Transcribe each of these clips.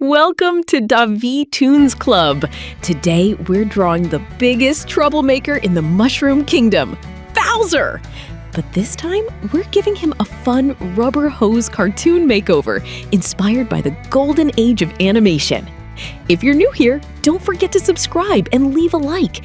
Welcome to Davi Toons Club. Today, we're drawing the biggest troublemaker in the Mushroom Kingdom, Bowser. But this time, we're giving him a fun rubber hose cartoon makeover inspired by the golden age of animation. If you're new here, don't forget to subscribe and leave a like.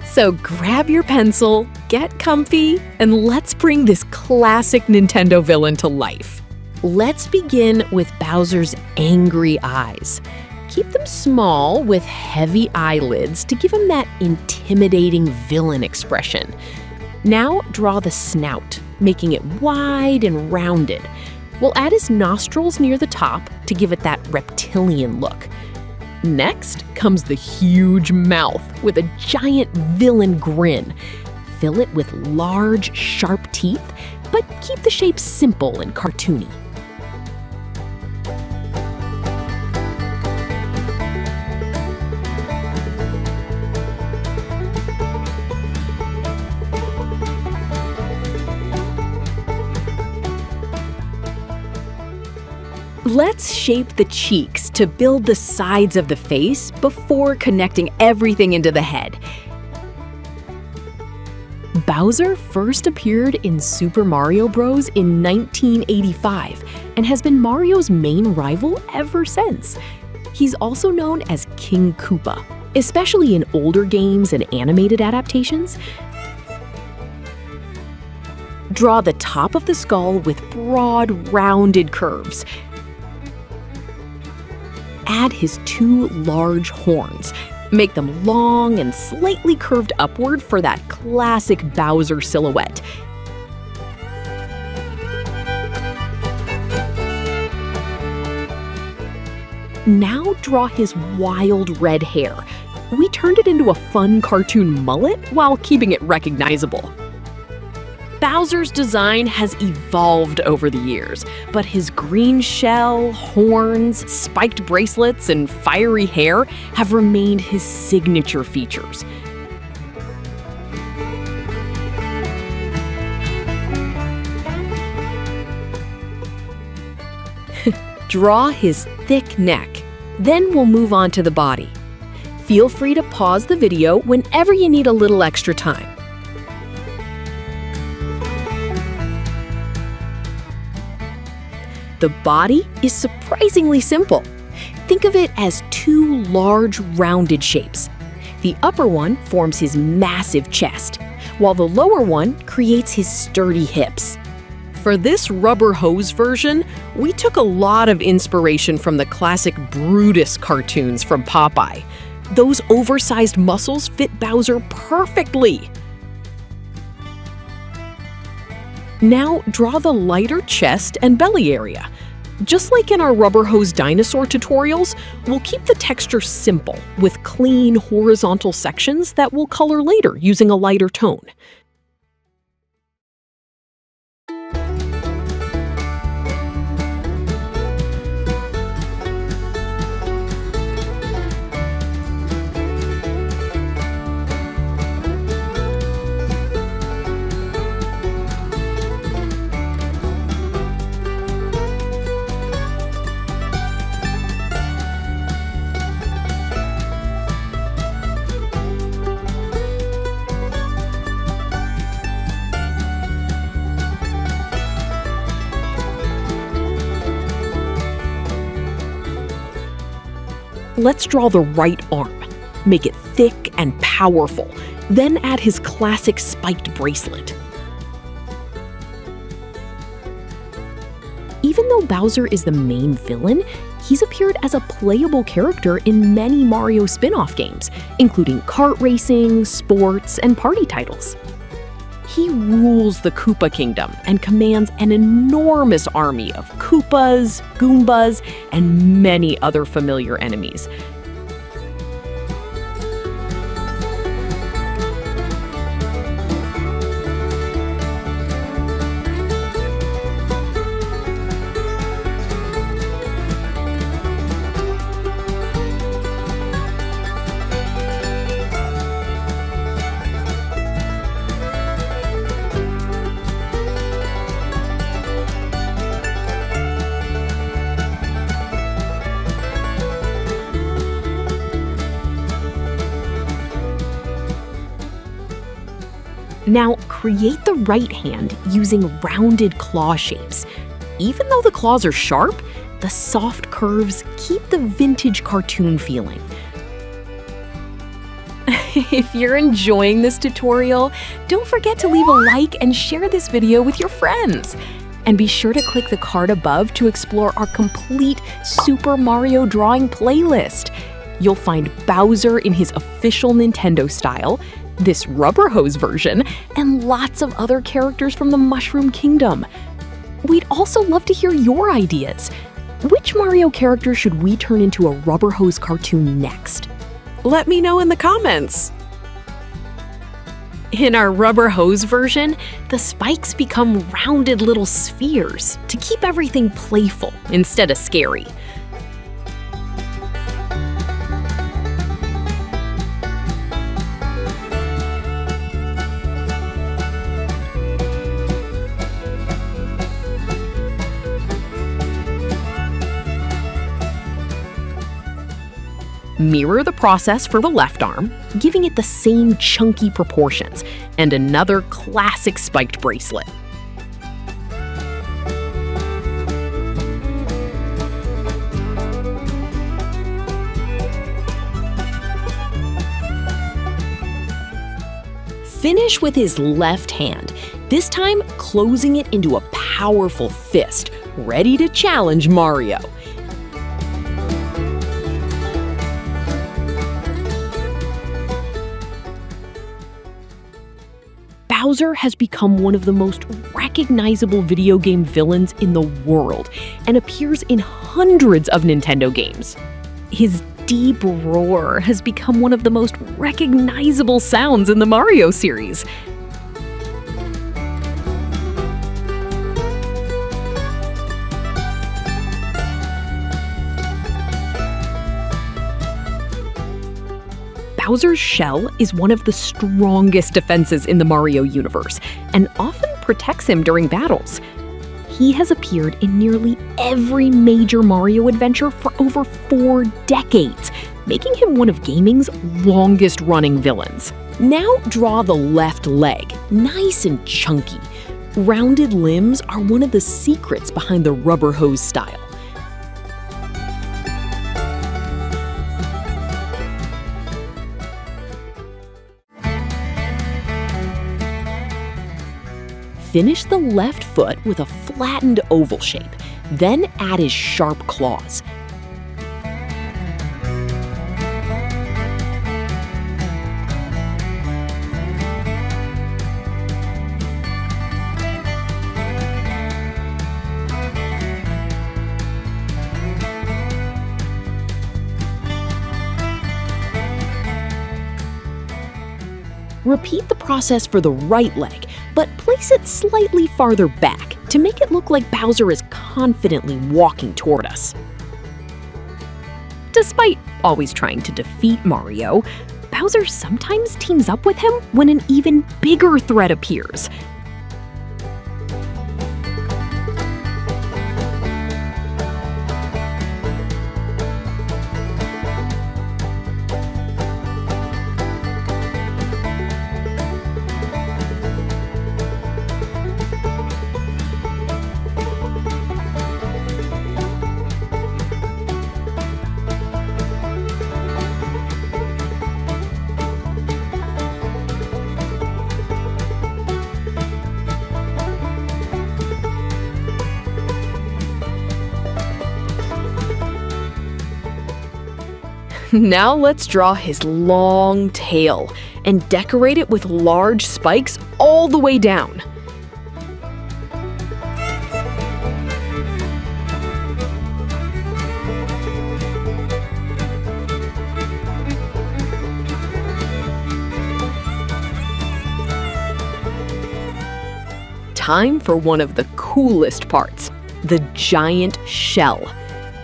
So grab your pencil, get comfy, and let's bring this classic Nintendo villain to life. Let's begin with Bowser's angry eyes. Keep them small with heavy eyelids to give him that intimidating villain expression. Now draw the snout, making it wide and rounded. We'll add his nostrils near the top to give it that reptilian look. Next comes the huge mouth with a giant villain grin. Fill it with large, sharp teeth, but keep the shape simple and cartoony. Let's shape the cheeks to build the sides of the face before connecting everything into the head. Bowser first appeared in Super Mario Bros. In 1985 and has been Mario's main rival ever since. He's also known as King Koopa, especially in older games and animated adaptations. Draw the top of the skull with broad, rounded curves. Add his two large horns. Make them long and slightly curved upward for that classic Bowser silhouette. Now draw his wild red hair. We turned it into a fun cartoon mullet while keeping it recognizable. Bowser's design has evolved over the years, but his green shell, horns, spiked bracelets, and fiery hair have remained his signature features. Draw his thick neck. Then we'll move on to the body. Feel free to pause the video whenever you need a little extra time. The body is surprisingly simple. Think of it as two large rounded shapes. The upper one forms his massive chest, while the lower one creates his sturdy hips. For this rubber hose version, we took a lot of inspiration from the classic Brutus cartoons from Popeye. Those oversized muscles fit Bowser perfectly. Now draw the lighter chest and belly area. Just like in our rubber hose dinosaur tutorials, we'll keep the texture simple with clean horizontal sections that we'll color later using a lighter tone. Let's draw the right arm. Make it thick and powerful. Then add his classic spiked bracelet. Even though Bowser is the main villain, he's appeared as a playable character in many Mario spin-off games, including kart racing, sports, and party titles. He rules the Koopa Kingdom and commands an enormous army of Koopas, Goombas, and many other familiar enemies. Now, create the right hand using rounded claw shapes. Even though the claws are sharp, the soft curves keep the vintage cartoon feeling. If you're enjoying this tutorial, don't forget to leave a like and share this video with your friends. And be sure to click the card above to explore our complete Super Mario drawing playlist. You'll find Bowser in his official Nintendo style, this rubber hose version, and lots of other characters from the Mushroom Kingdom. We'd also love to hear your ideas. Which Mario character should we turn into a rubber hose cartoon next? Let me know in the comments. In our rubber hose version, the spikes become rounded little spheres to keep everything playful instead of scary. Mirror the process for the left arm, giving it the same chunky proportions, and another classic spiked bracelet. Finish with his left hand, this time closing it into a powerful fist, ready to challenge Mario. Bowser has become one of the most recognizable video game villains in the world and appears in hundreds of Nintendo games. His deep roar has become one of the most recognizable sounds in the Mario series. Bowser's shell is one of the strongest defenses in the Mario universe and often protects him during battles. He has appeared in nearly every major Mario adventure for over 4 decades, making him one of gaming's longest-running villains. Now draw the left leg, nice and chunky. Rounded limbs are one of the secrets behind the rubber hose style. Finish the left foot with a flattened oval shape, then add his sharp claws. Repeat the process for the right leg, but place it slightly farther back to make it look like Bowser is confidently walking toward us. Despite always trying to defeat Mario, Bowser sometimes teams up with him when an even bigger threat appears. Now let's draw his long tail and decorate it with large spikes all the way down. Time for one of the coolest parts, the giant shell.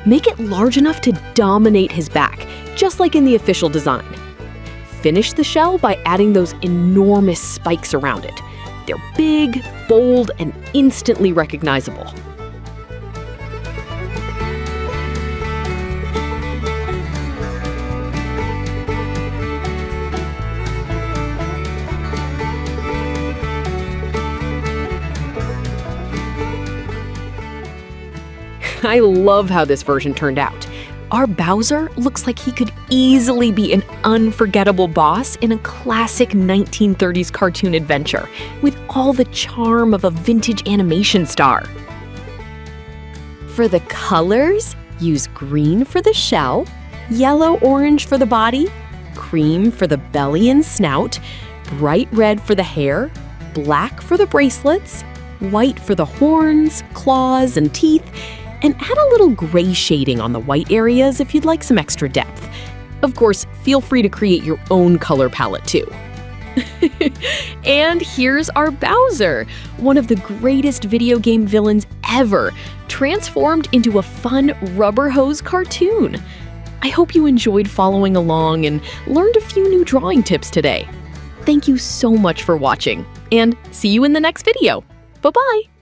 Make it large enough to dominate his back, just like in the official design. Finish the shell by adding those enormous spikes around it. They're big, bold, and instantly recognizable. I love how this version turned out. Our Bowser looks like he could easily be an unforgettable boss in a classic 1930s cartoon adventure, with all the charm of a vintage animation star. For the colors, use green for the shell, yellow-orange for the body, cream for the belly and snout, bright red for the hair, black for the bracelets, white for the horns, claws, and teeth, and add a little gray shading on the white areas if you'd like some extra depth. Of course, feel free to create your own color palette too. And here's our Bowser, one of the greatest video game villains ever, transformed into a fun rubber hose cartoon. I hope you enjoyed following along and learned a few new drawing tips today. Thank you so much for watching, and see you in the next video. Bye-bye!